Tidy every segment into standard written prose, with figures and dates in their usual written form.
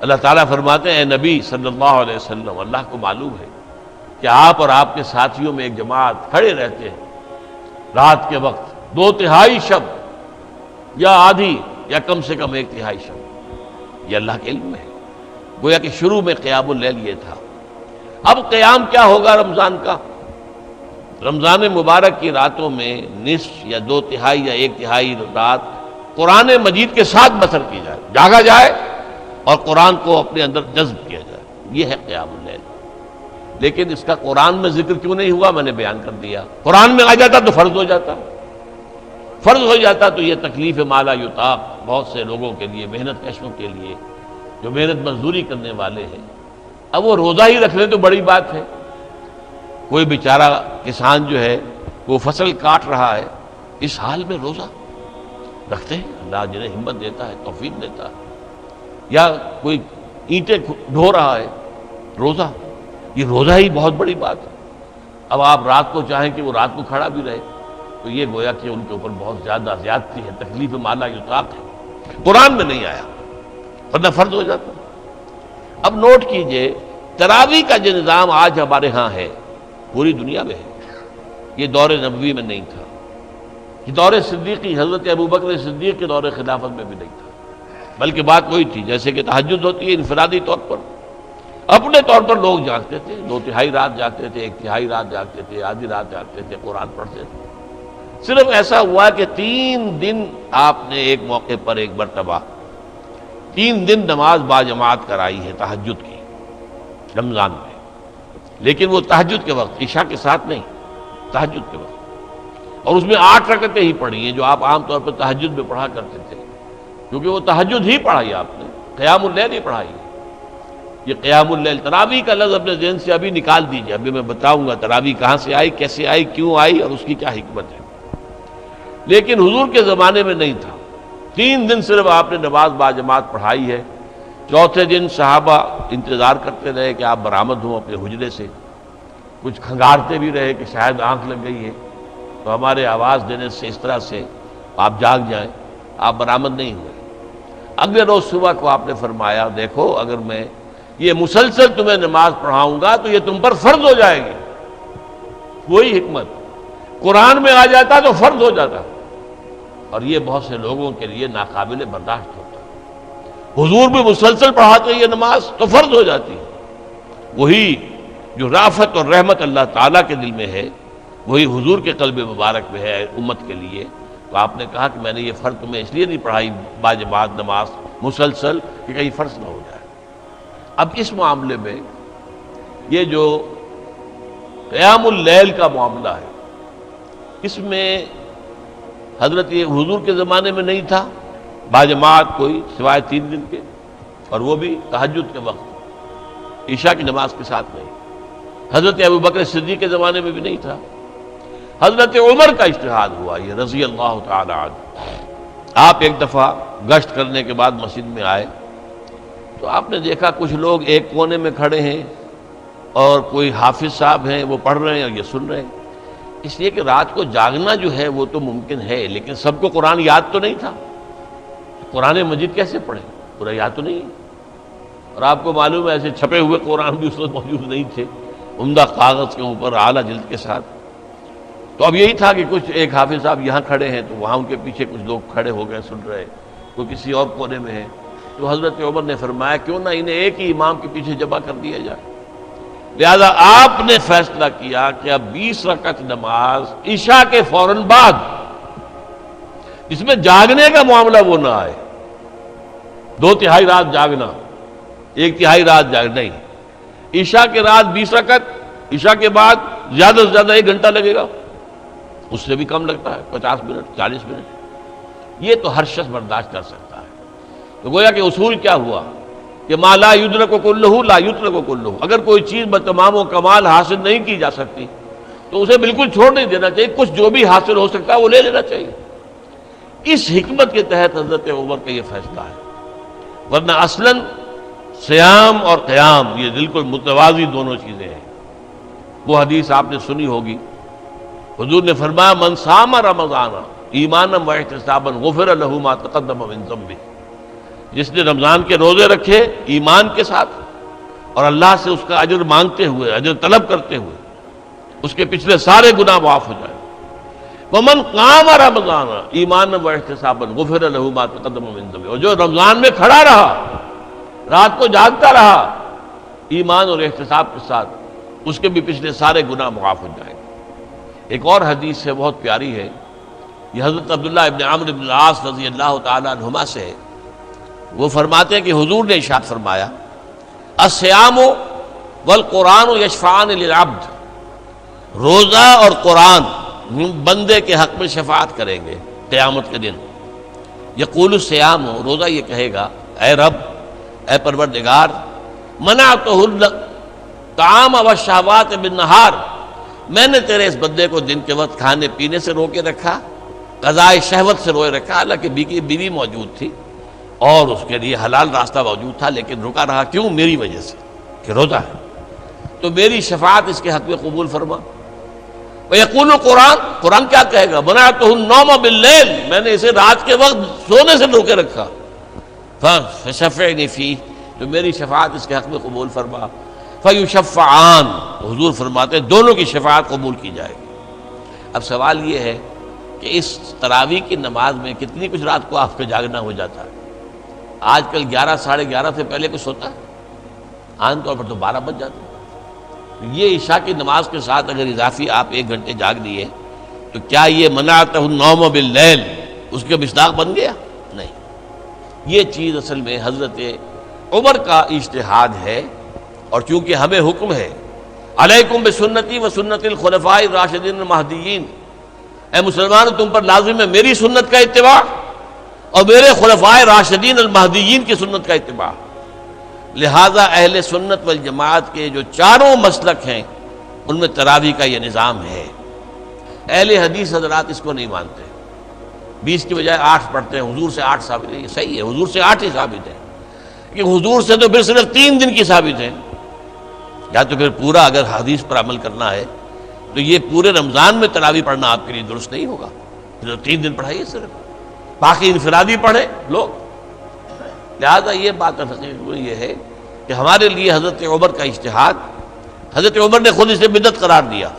اللہ تعالیٰ فرماتے ہیں اے نبی صلی اللہ علیہ وسلم، اللہ کو معلوم ہے کہ آپ اور آپ کے ساتھیوں میں ایک جماعت کھڑے رہتے ہیں رات کے وقت 2/3 شب یا آدھی یا کم سے کم 1/3 شب، یہ اللہ کے علم میں ہے۔ گویا کہ شروع میں قیام اللیل یہ تھا۔ اب قیام کیا ہوگا رمضان کا؟ رمضان مبارک کی راتوں میں نصف یا 2/3 یا 1/3 رات قرآن مجید کے ساتھ بسر کی جائے، جاگا جائے اور قرآن کو اپنے اندر جذب کیا جائے، یہ ہے قیام اللیل۔ لیکن اس کا قرآن میں ذکر کیوں نہیں ہوا؟ میں نے بیان کر دیا، قرآن میں آ جاتا تو فرض ہو جاتا، فرض ہو جاتا تو یہ تکلیف ما لا یطاق بہت سے لوگوں کے لیے، محنت کشوں کے لیے جو محنت مزدوری کرنے والے ہیں، اب وہ روزہ ہی رکھ لیں تو بڑی بات ہے۔ کوئی بیچارہ کسان جو ہے وہ فصل کاٹ رہا ہے، اس حال میں روزہ رکھتے ہیں، اللہ جنہیں ہمت دیتا ہے، توفیق دیتا ہے۔ یا کوئی اینٹیں ڈھو رہا ہے، روزہ، یہ روزہ ہی بہت بڑی بات ہے۔ اب آپ رات کو چاہیں کہ وہ رات کو کھڑا بھی رہے تو یہ گویا کہ ان کے اوپر بہت زیادہ زیادتی ہے، تکلیف ما لا یطاق ہے، قرآن میں نہیں آیا ورنہ فرض ہو جاتا۔ اب نوٹ کیجئے، تراویح کا جو نظام آج ہمارے ہاں ہے پوری دنیا میں ہے، یہ دور نبوی میں نہیں تھا، یہ دور صدیقی حضرت ابوبکر صدیق کے دور خلافت میں بھی نہیں تھا، بلکہ بات وہی تھی جیسے کہ تہجد ہوتی ہے انفرادی طور پر، اپنے طور پر لوگ جاگتے تھے، 2/3 رات جاگتے تھے، 1/3 رات جاگتے تھے، آدھی رات جاگتے تھے، قرآن پڑھتے تھے۔ صرف ایسا ہوا کہ 3 دن آپ نے ایک موقع پر ایک مرتبہ 3 دن نماز باجماعت کرائی ہے تہجد کی رمضان میں، لیکن وہ تہجد کے وقت، عشاء کے ساتھ نہیں، تہجد کے وقت، اور اس میں 8 رکعتیں ہی پڑھی ہیں جو آپ عام طور پر تہجد میں پڑھا کرتے تھے، کیونکہ وہ تہجد ہی پڑھائی آپ نے، قیام اللیل ہی پڑھائی ہے۔ یہ قیام اللیل، تراویح کا لفظ اپنے ذہن سے ابھی نکال دیجئے، ابھی میں بتاؤں گا تراویح کہاں سے آئی، کیسے آئی، کیوں آئی اور اس کی کیا حکمت ہے۔ لیکن حضور کے زمانے میں نہیں تھا، 3 دن صرف آپ نے نماز باجماعت پڑھائی ہے۔ چوتھے دن صحابہ انتظار کرتے رہے کہ آپ برآمد ہوں اپنے حجرے سے، کچھ کھنگارتے بھی رہے کہ شاید آنکھ لگ گئی ہے تو ہمارے آواز دینے سے اس طرح سے آپ جاگ جائیں، آپ برآمد نہیں ہوئے۔ اگلے روز صبح کو آپ نے فرمایا دیکھو اگر میں یہ مسلسل تمہیں نماز پڑھاؤں گا تو یہ تم پر فرض ہو جائے گی۔ وہی حکمت، قرآن میں آ جاتا تو فرض ہو جاتا، اور یہ بہت سے لوگوں کے لیے ناقابل برداشت ہوتا ہے۔ حضور بھی مسلسل پڑھاتے یہ نماز تو فرض ہو جاتی ہے۔ وہی جو رافت اور رحمت اللہ تعالیٰ کے دل میں ہے وہی حضور کے قلب مبارک میں ہے امت کے لیے، تو آپ نے کہا کہ میں نے یہ فرض تمہیں اس لیے نہیں پڑھائی باجماعت نماز مسلسل کہ کہیں فرض نہ ہو جائے۔ اب اس معاملے میں یہ جو قیام اللیل کا معاملہ ہے، اس میں حضرت حضور کے زمانے میں نہیں تھا باجماعت کوئی سوائے 3 دن کے، اور وہ بھی تہجد کے وقت، عشاء کی نماز کے ساتھ نہیں۔ حضرت ابوبکر صدیق کے زمانے میں بھی نہیں تھا۔ حضرت عمر کا اجتہاد ہوا یہ رضی اللہ تعالی عنہ۔ آپ ایک دفعہ گشت کرنے کے بعد مسجد میں آئے تو آپ نے دیکھا کچھ لوگ ایک کونے میں کھڑے ہیں اور کوئی حافظ صاحب ہیں وہ پڑھ رہے ہیں اور یہ سن رہے ہیں، اس لیے کہ رات کو جاگنا جو ہے وہ تو ممکن ہے، لیکن سب کو قرآن یاد تو نہیں تھا، قرآن مجید کیسے پڑھیں، پورا یاد تو نہیں ہے۔ اور آپ کو معلوم ہے ایسے چھپے ہوئے قرآن بھی اس وقت موجود نہیں تھے، عمدہ کاغذ کے اوپر اعلیٰ جلد کے ساتھ۔ تو اب یہی تھا کہ کچھ ایک حافظ صاحب یہاں کھڑے ہیں تو وہاں ان کے پیچھے کچھ لوگ کھڑے ہو گئے سن رہے، کوئی کسی اور کونے میں ہے، تو حضرت عمر نے فرمایا کیوں نہ انہیں ایک ہی امام کے پیچھے جمع کر دیا جائے۔ لہذا آپ نے فیصلہ کیا کہ اب 20 رکعت نماز عشاء کے فوراً بعد، اس میں جاگنے کا معاملہ وہ نہ آئے، 2/3 رات جاگنا، 1/3 رات جاگنا نہیں، عشاء کے رات 20 رکعت، عشاء کے بعد زیادہ سے زیادہ 1 گھنٹہ لگے گا، اس سے بھی کم لگتا ہے، 50 منٹ 40 منٹ، یہ تو ہر شخص برداشت کر سکتا ہے۔ تو گویا کہ اصول کیا ہوا کہ ما لا یدرک کلہ لا یترک کلہ، اگر کوئی چیز بتمام و کمال حاصل نہیں کی جا سکتی تو اسے بالکل چھوڑ نہیں دینا چاہیے، کچھ جو بھی حاصل ہو سکتا ہے وہ لے لینا چاہیے۔ اس حکمت کے تحت حضرت عمر کا یہ فیصلہ ہے، ورنہ اصلاً صیام اور قیام یہ بالکل متوازی دونوں چیزیں ہیں۔ وہ حدیث آپ نے سنی ہوگی، حضور نے فرمایا من صام رمضان ایمانا واحتسابا غفر له ما تقدم من ذنبه، جس نے رمضان کے روزے رکھے ایمان کے ساتھ اور اللہ سے اس کا اجر مانگتے ہوئے، اجر طلب کرتے ہوئے، اس کے پچھلے سارے گناہ معاف ہو جائیں۔ وَمَنْ قَامَ رَمَضَانَ ایمانا وَاحْتِسَابًا غُفِرَ لَهُ مَا تَقَدَّمَ مِنْ ذَنبِهِ، اور جو رمضان میں کھڑا رہا، رات کو جاگتا رہا ایمان اور احتساب کے ساتھ، اس کے بھی پچھلے سارے گناہ معاف ہو جائیں۔ ایک اور حدیث ہے، بہت پیاری ہے، یہ حضرت عبداللہ ابن عمرو بن العاص رضی اللہ تعالیٰ عنہما سے ہے۔ وہ فرماتے ہیں کہ حضور نے ارشاد فرمایا الصیام والقرآن یشفعان للعبد، روزہ اور قرآن بندے کے حق میں شفاعت کریں گے قیامت کے دن۔ یقول الصیام، روزہ یہ کہے گا اے رب، اے پروردگار، منعتہ الطعام والشہوات بالنہار، میں نے تیرے اس بندے کو دن کے وقت کھانے پینے سے روکے رکھا، قضاء شہوت سے روکے رکھا، حالانکہ بیوی موجود تھی اور اس کے لیے حلال راستہ موجود تھا، لیکن رکا رہا، کیوں؟ میری وجہ سے کہ روزہ ہے، تو میری شفاعت اس کے حق میں قبول فرما۔ وَيَقُولُ القرآن، قرآن کیا کہے گا؟ مَنَعْتُهُ النَّوْمَ بِاللَّيْلِ، میں نے اسے رات کے وقت سونے سے روکے رکھا، فَشَفِّعْنِي فِيهِ، تو میری شفاعت اس کے حق میں قبول فرما۔ فَيُشَفَّعَانِ، حضور فرماتے ہیں دونوں کی شفاعت قبول کی جائے گی۔ اب سوال یہ ہے کہ اس تراویح کی نماز میں کتنی کچھ رات کو آپ کا جاگنا ہو جاتا ہے؟ آج کل 11 ساڑھے 11 سے پہلے کچھ ہوتا ہے؟ عام طور پر تو 12 بج جاتے ہیں۔ یہ عشاء کی نماز کے ساتھ اگر اضافی آپ 1 گھنٹے جاگ لیے تو کیا یہ منعتہ النوم باللیل اس کے مصداق بن گیا؟ نہیں، یہ چیز اصل میں حضرت عمر کا اجتہاد ہے، اور چونکہ ہمیں حکم ہے علیکم بسنتی و سنت الخلفاء الراشدین المہدیین، اے مسلمانوں تم پر لازم ہے میری سنت کا اتباع اور میرے خلفاء راشدین المہدیین کی سنت کا اتباع۔ لہذا اہل سنت والجماعت کے جو چاروں مسلک ہیں ان میں تراویح کا یہ نظام ہے۔ اہل حدیث حضرات اس کو نہیں مانتے، 20 کی بجائے 8 پڑھتے ہیں، حضور سے 8 ثابت ہے، یہ صحیح ہے، حضور سے 8 ہی ثابت ہے، کہ حضور سے تو پھر صرف 3 دن کی ثابت ہے، یا تو پھر پورا اگر حدیث پر عمل کرنا ہے تو یہ پورے رمضان میں تراویح پڑھنا آپ کے لیے درست نہیں ہوگا، پھر 3 دن پڑھائیے صرف، باقی انفرادی پڑھیں لوگ۔ لہذا یہ بات حقیقت یہ ہے کہ ہمارے لیے حضرت عمر کا اجتہاد، حضرت عمر نے خود اسے بدعت قرار دیا۔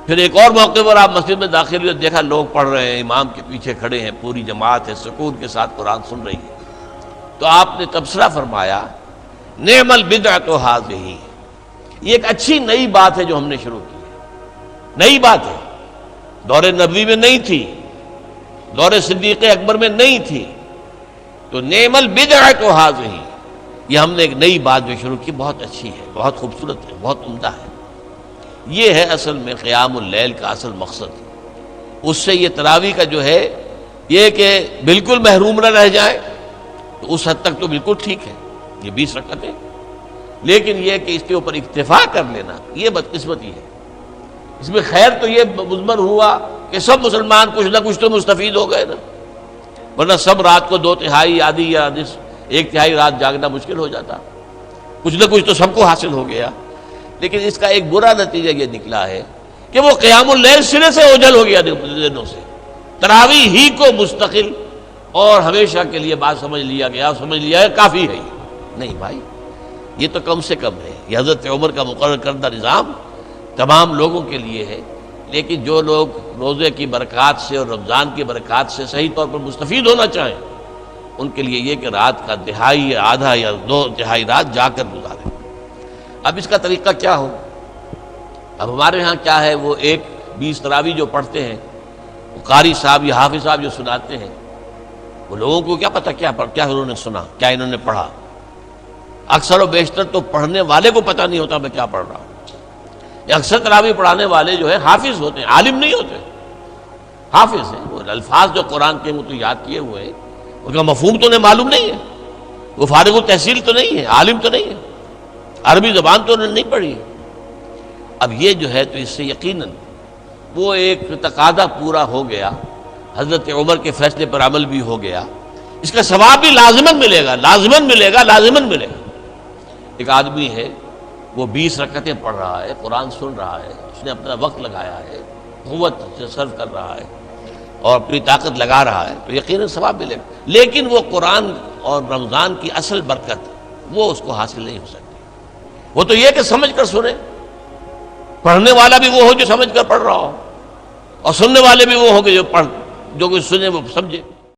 پھر ایک اور موقع پر آپ مسجد میں داخل ہوئے، دیکھا لوگ پڑھ رہے ہیں، امام کے پیچھے کھڑے ہیں، پوری جماعت ہے، سکون کے ساتھ قرآن سن رہی ہے، تو آپ نے تبصرہ فرمایا نعم البدعۃ ھذہ، یہ ایک اچھی نئی بات ہے جو ہم نے شروع کی ہے، نئی بات ہے، دور نبوی میں نہیں تھی، دور صدیق اکبر میں نہیں تھی، تو نعم البدعۃ ھذہ، یہ ہم نے ایک نئی بات جو شروع کی، بہت اچھی ہے، بہت خوبصورت ہے، بہت عمدہ ہے۔ یہ ہے اصل میں قیام اللیل کا اصل مقصد۔ اس سے یہ تراویح کا جو ہے یہ کہ بالکل محروم نہ رہ جائیں، تو اس حد تک تو بالکل ٹھیک ہے، یہ 20 رکعتیں، لیکن یہ کہ اس کے اوپر اکتفا کر لینا یہ بدقسمتی ہے۔ اس میں خیر تو یہ مضمر ہوا کہ سب مسلمان کچھ نہ کچھ تو مستفید ہو گئے نا، ورنہ سب رات کو 2/3 آدھی یا 1/3 رات جاگنا مشکل ہو جاتا، کچھ نہ کچھ تو سب کو حاصل ہو گیا۔ لیکن اس کا ایک برا نتیجہ یہ نکلا ہے کہ وہ قیام اللیل سرے سے اوجھل ہو گیا دنوں سے، تراویح ہی کو مستقل اور ہمیشہ کے لیے بات سمجھ لیا گیا، سمجھ لیا ہے کافی ہے۔ نہیں بھائی، یہ تو کم سے کم ہے، یہ حضرت عمر کا مقرر کردہ نظام تمام لوگوں کے لیے ہے، لیکن جو لوگ روزے کی برکات سے اور رمضان کی برکات سے صحیح طور پر مستفید ہونا چاہیں، ان کے لیے یہ کہ رات کا تہائی یا آدھا یا 2/3 رات جا کر گزاریں۔ اب اس کا طریقہ کیا ہو؟ اب ہمارے ہاں کیا ہے، وہ 20 تراویح جو پڑھتے ہیں، وہ قاری صاحب یا حافظ صاحب جو سناتے ہیں، وہ لوگوں کو کیا پتہ کیا انہوں نے سنا، کیا انہوں نے پڑھا۔ اکثر و بیشتر تو پڑھنے والے کو پتہ نہیں ہوتا میں کیا پڑھ رہا ہوں۔ یہ اکثر تراویح پڑھانے والے جو ہیں حافظ ہوتے ہیں، عالم نہیں ہوتے، حافظ ہیں، وہ الفاظ جو قرآن کے وہ تو یاد کیے ہوئے ہیں، ان کا مفہوم تو انہیں معلوم نہیں ہے، وہ فارغ التحصیل تو نہیں ہے، عالم تو نہیں ہے، عربی زبان تو انہوں نے نہیں پڑھی ہے۔ اب یہ جو ہے تو اس سے یقیناً وہ ایک تقاضا پورا ہو گیا، حضرت عمر کے فیصلے پر عمل بھی ہو گیا، اس کا ثواب بھی لازماً ملے گا، لازماً ملے گا، لازماً ملے گا۔ ایک آدمی ہے، وہ 20 رکعتیں پڑھ رہا ہے، قرآن سن رہا ہے، اس نے اپنا وقت لگایا ہے، قوت سے صرف کر رہا ہے، اور اپنی طاقت لگا رہا ہے تو یقیناً ثواب ملے گا، لیکن وہ قرآن اور رمضان کی اصل برکت وہ اس کو حاصل نہیں ہو سکتی۔ وہ تو یہ کہ سمجھ کر سنے، پڑھنے والا بھی وہ ہو جو سمجھ کر پڑھ رہا ہو، اور سننے والے بھی وہ ہو کہ جو کچھ سنے وہ سمجھے۔